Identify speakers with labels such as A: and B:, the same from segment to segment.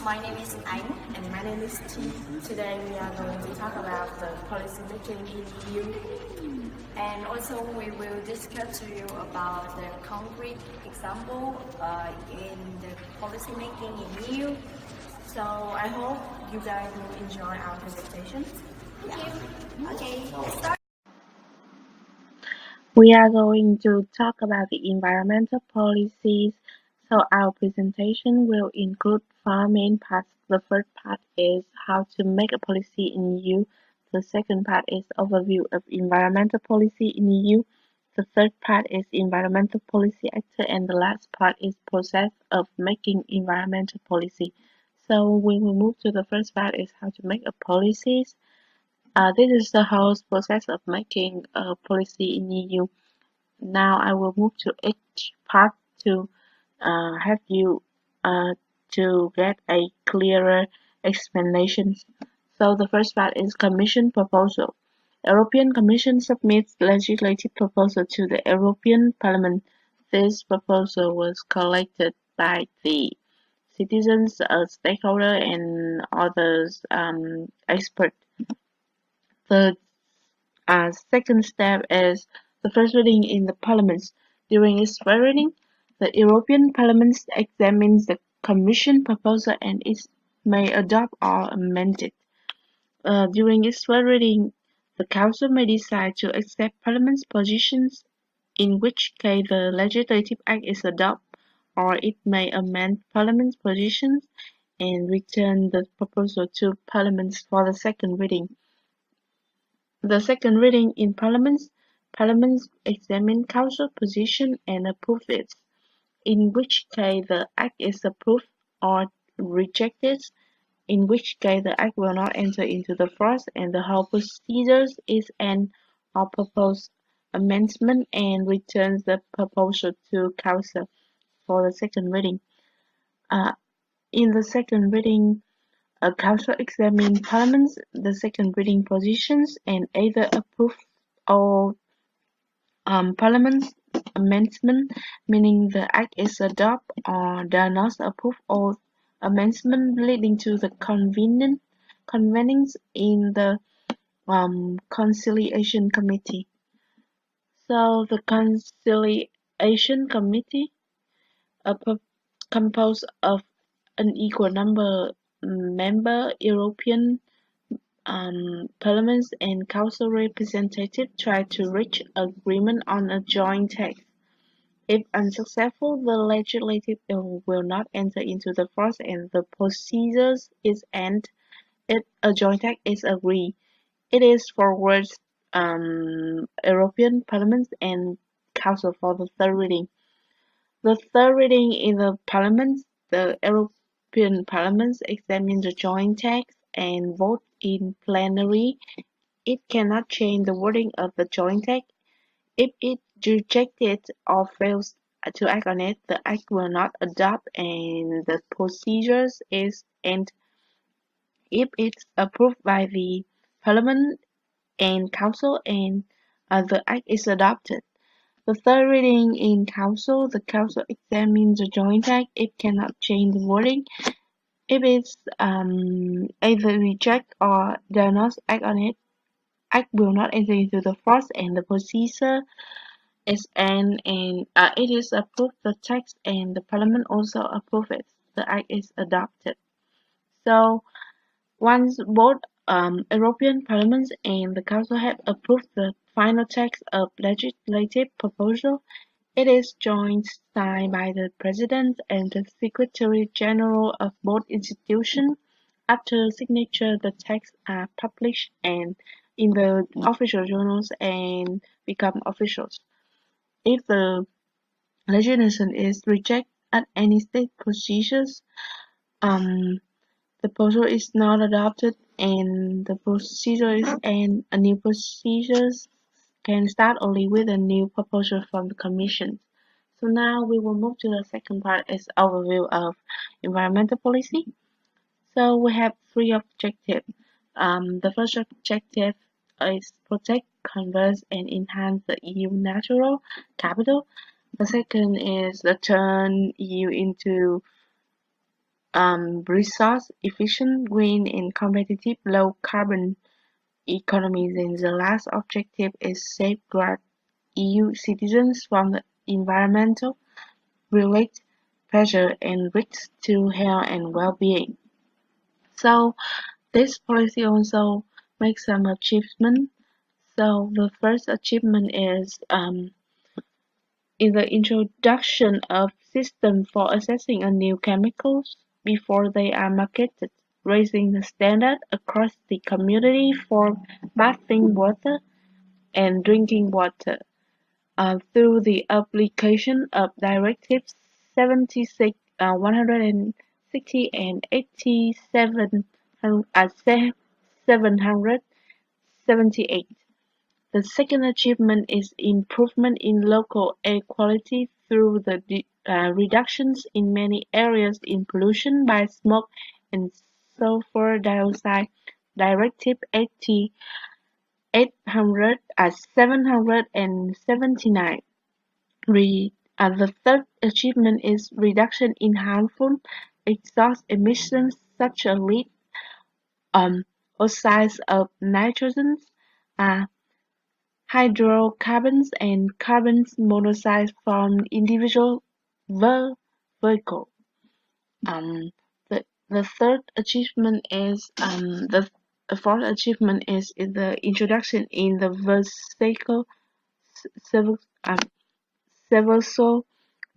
A: My name is Anh. And my name is T. Today we are going to talk about the policy making in EU. And also we will discuss to you about the concrete example in the policy making in EU. So I hope you guys will enjoy our presentation. Okay, start.
B: We are going to talk about the environmental policies. So our presentation will include four main parts. The first part is how to make a policy in EU. The second part is overview of environmental policy in EU. The third part is environmental policy actor, and the last part is process of making environmental policy. So we will move to the first part is how to make a policies. This is the whole process of making a policy in EU. Now I will move to each part to have you to get a clearer explanation. So the first part is Commission proposal. European Commission submits legislative proposal to the European Parliament. This proposal was collected by the citizens, stakeholders, and others experts. The second step is the first reading in the Parliament. During its first reading, the European Parliament examines the Commission proposal and it may adopt or amend it. During its first reading, the Council may decide to accept Parliament's positions, in which case the legislative act is adopted, or it may amend Parliament's positions and return the proposal to Parliament for the second reading. The second reading in Parliament examines Council position and approve it, in which case the Act is approved or rejected, in which case the Act will not enter into the force and the whole procedure is an or proposed amendment and returns the proposal to Council for the second reading. In the second reading, a Council examines Parliament's the second reading positions and either approve or Parliament's amendment, meaning the Act is adopted, or does not approve all amendment leading to the convenings in the Conciliation Committee. So the Conciliation Committee, composed of an equal number member European Parliament and Council representatives try to reach agreement on a joint text. If unsuccessful, the legislative bill will not enter into the force and the procedure is ended. If a joint text is agreed, it is forwarded European Parliament and Council for the third reading. The third reading in the Parliament, the European Parliament examines the joint text and vote in plenary. It cannot change the wording of the joint text. If it rejects it or fails to act on it, the act will not adopt and the procedure is ended. If it's approved by the Parliament and Council and the act is adopted. The third reading in Council, the Council examines the joint act. It cannot change the wording. If it's either reject or does not act on it, act will not enter into the force and the procedure is end and it is approved the text and the Parliament also approve it. The act is adopted. So once both European Parliament and the Council have approved the final text of legislative proposal, it is joint signed by the President and the Secretary General of both institutions. After signature, the texts are published and in the official journals and become officials. If the legislation is rejected at any state procedures, the proposal is not adopted and the procedure is and a new procedures can start only with a new proposal from the Commission. So now we will move to the second part is overview of environmental policy. So we have three objectives. The first objective is protect, conserve, and enhance the EU natural capital. The second is to turn EU into resource efficient, green, and competitive low carbon economies. And the last objective is safeguard EU citizens from the environmental related pressure and risks to health and well-being. So this policy also makes some achievements. So the first achievement is the introduction of system for assessing a new chemicals before they are marketed, raising the standard across the community for bathing water and drinking water. Through the application of Directives 76, 160 and 778. The second achievement is improvement in local air quality through the reductions in many areas in pollution by smoke and sulfur dioxide. Directive 779. The third achievement is reduction in harmful exhaust emissions such as lead, oxides of nitrogen, hydrocarbons, and carbon monoxide from individual vehicles. The fourth achievement is the introduction in the vehicle Seveso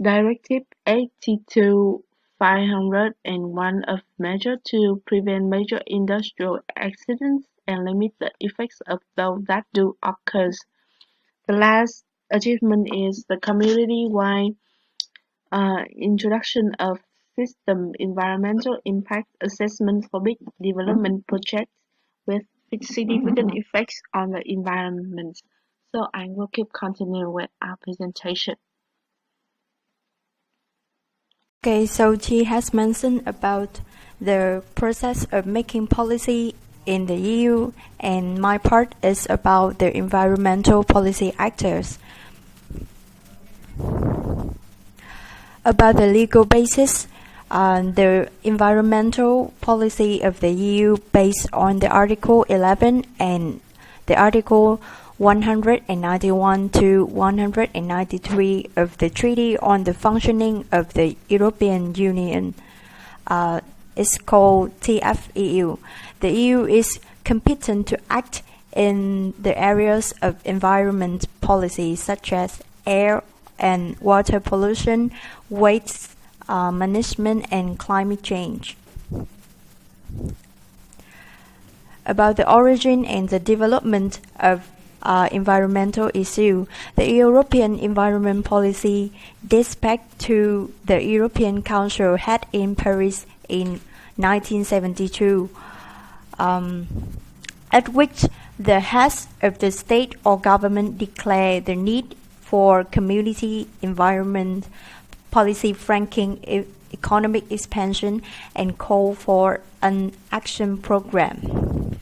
B: Directive 82/501 of measures to prevent major industrial accidents and limit the effects of those that do occur. The last achievement is the community-wide introduction of system environmental impact assessment for big development projects with significant effects on the environment. So I will keep continuing with our presentation.
C: Okay, so Chi has mentioned about the process of making policy in the EU, and my part is about the environmental policy actors. About the legal basis, the environmental policy of the EU based on the Article 11 and the Article 191 to 193 of the Treaty on the Functioning of the European Union is called TFEU. The EU is competent to act in the areas of environment policy such as air and water pollution, waste management, and climate change. About the origin and the development of environmental issue, the European environment policy dates back to the European Council held in Paris in 1972, at which the heads of the state or government declared the need for community environment policy flanking economic expansion and call for an action program.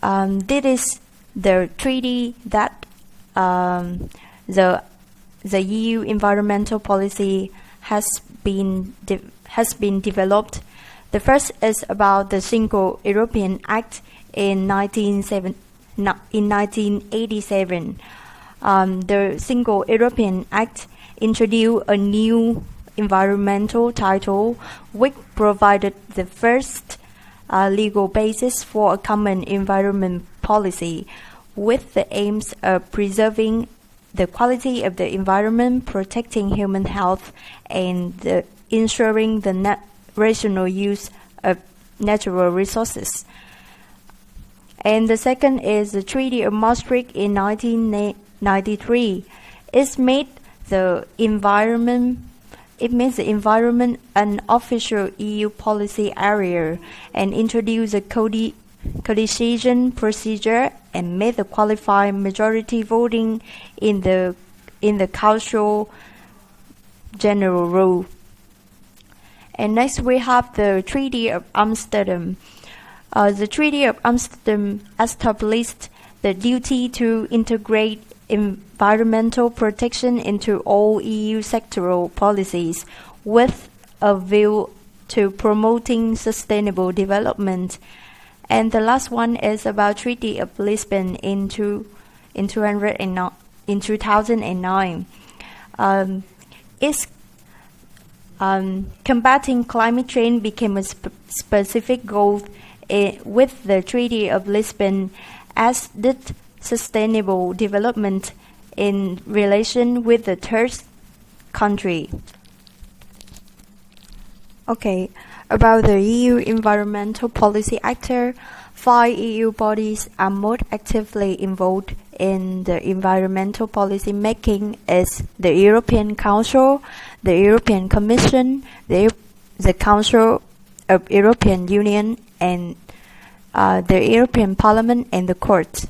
C: This is the treaty that the EU environmental policy has been developed. The first is about the Single European Act in 1987. The Single European Act introduced a new environmental title, which provided the first legal basis for a common environment policy, with the aims of preserving the quality of the environment, protecting human health, and ensuring the rational use of natural resources. And the second is the Treaty of Maastricht in 1993. It made the environment an official EU policy area and introduced a codecision procedure and made the qualified majority voting in the Council general rule. And next we have the Treaty of Amsterdam. The Treaty of Amsterdam established the duty to integrate environmental protection into all EU sectoral policies, with a view to promoting sustainable development. And the last one is about Treaty of Lisbon in 2009. It's combating climate change became a specific goal with the Treaty of Lisbon, as did sustainable development in relation with the third country. Okay, about the EU environmental policy actor, 5 EU bodies are most actively involved in the environmental policy making is the European Council, the European Commission, the Council of European Union, and the European Parliament and the Court.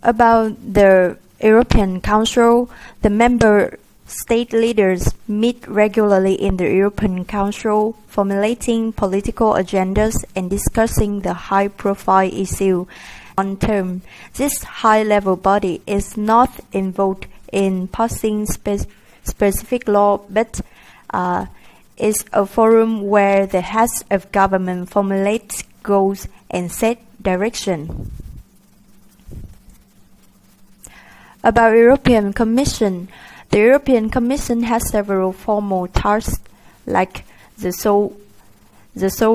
C: About the European Council, the member state leaders meet regularly in the European Council, formulating political agendas and discussing the high-profile issue. On term, this high-level body is not involved in passing specific law, but is a forum where the heads of government formulate goals and set direction. About European Commission, the European Commission has several formal tasks, like the sole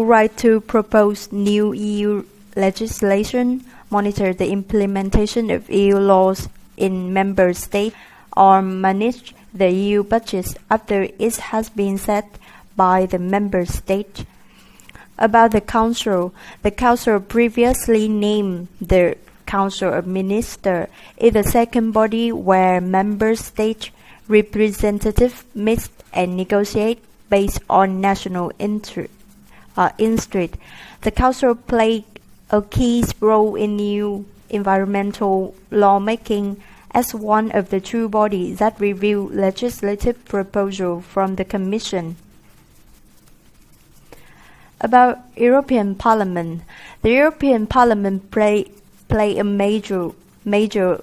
C: right to propose new EU legislation, monitor the implementation of EU laws in member states, or manage the EU budget after it has been set by the member state. About the Council previously named the Council of Ministers is the second body where member state representatives meet and negotiate based on national interest. The Council played a key role in new environmental lawmaking as one of the two bodies that review legislative proposals from the Commission. About European Parliament, the European Parliament play a major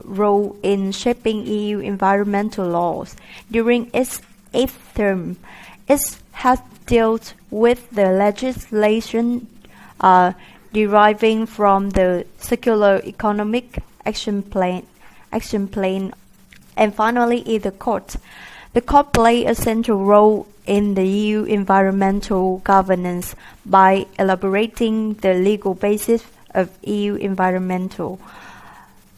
C: role in shaping EU environmental laws. During its 8th term, it has dealt with the legislation deriving from the Circular Economic Action Plan, and finally is the Court. The Court plays a central role in the EU environmental governance by elaborating the legal basis of EU environmental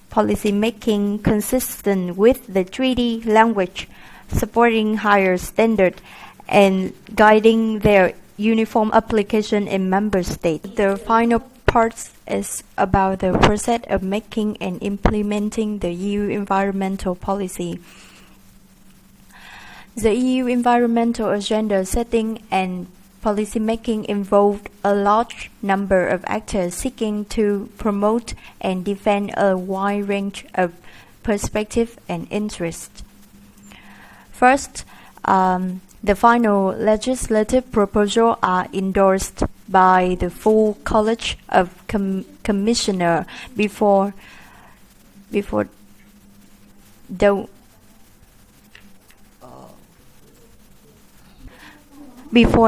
C: policy making consistent with the treaty language, supporting higher standards and guiding their uniform application in member states. The final part is about the process of making and implementing the EU environmental policy. The EU environmental agenda setting and policymaking involved a large number of actors seeking to promote and defend a wide range of perspectives and interests. First, the final legislative proposals are endorsed by the full College of Commissioners before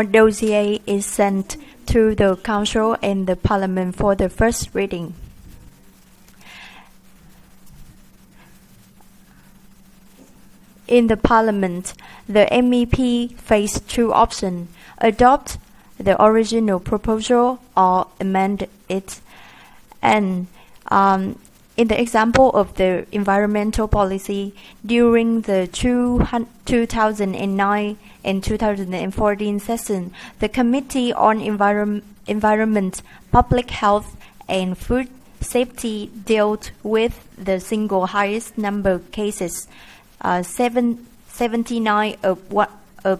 C: dossier is sent to the Council and the Parliament for the first reading. In the Parliament, the MEP face two options: adopt the original proposal or amend it. And in the example of the environmental policy, during the 2009 and 2014 session, the Committee on Environment, Public Health and Food Safety dealt with the single highest number of cases, 79 of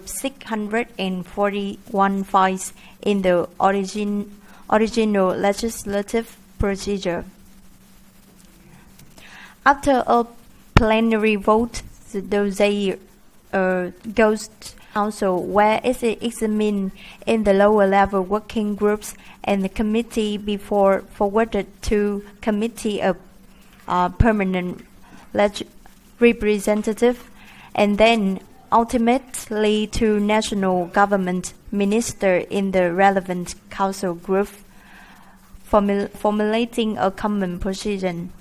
C: 641 files in the original legislative procedure. After a plenary vote, the dossier goes to Council, where it is examined in the lower level working groups and the committee before forwarded to Committee of Permanent Representative, and then ultimately to national government minister in the relevant council group, formulating a common position.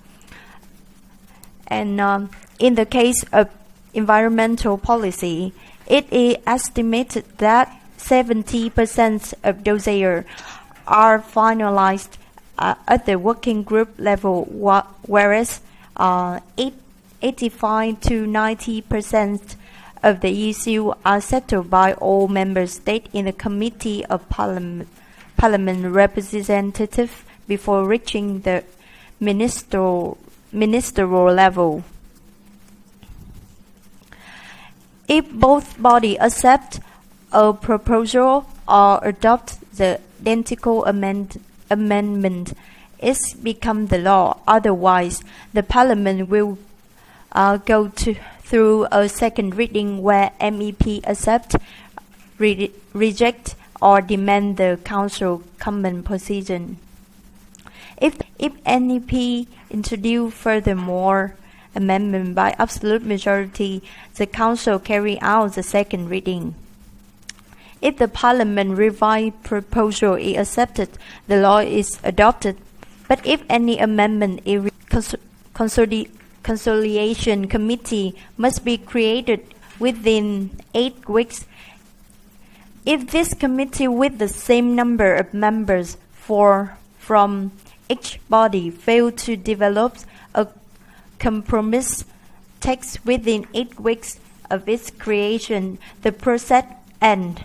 C: And in the case of environmental policy, it is estimated that 70% of dossiers are finalized at the working group level, whereas 85 to 90% of the issues are settled by all member states in the Committee of Parliament representative before reaching the ministerial level. If both bodies accept a proposal or adopt the identical amendment, it becomes the law. Otherwise, the Parliament will go through a second reading where MEP accept, reject, or demand the Council common position. If MEP introduce furthermore amendment by absolute majority, the Council carry out the second reading. If the Parliament revised proposal is accepted, the law is adopted. But if any amendment is conciliation committee must be created within 8 weeks. If this committee with the same number of members from each body fail to develop a compromise text within 8 weeks of its creation, the process ends.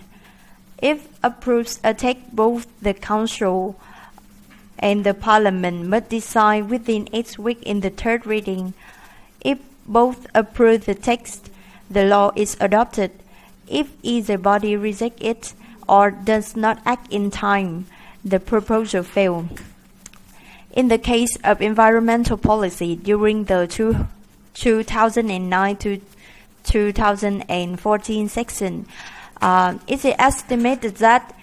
C: If approved a text, both the Council and the Parliament must decide within 8 weeks in the third reading. If both approve the text, the law is adopted. If either body rejects it or does not act in time, the proposal fails. In the case of environmental policy during the 2009 to 2014 section, it is estimated that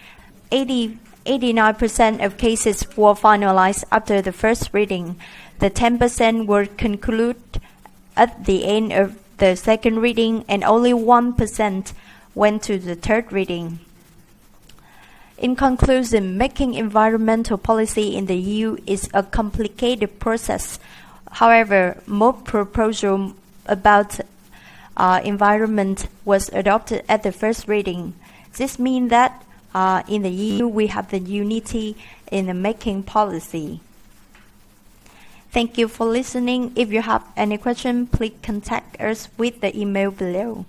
C: 89% of cases were finalized after the first reading. The 10% were concluded at the end of the second reading, and only 1% went to the third reading. In conclusion, making environmental policy in the EU is a complicated process. However, most proposals about environment was adopted at the first reading. This means that in the EU we have the unity in the making policy. Thank you for listening. If you have any question, please contact us with the email below.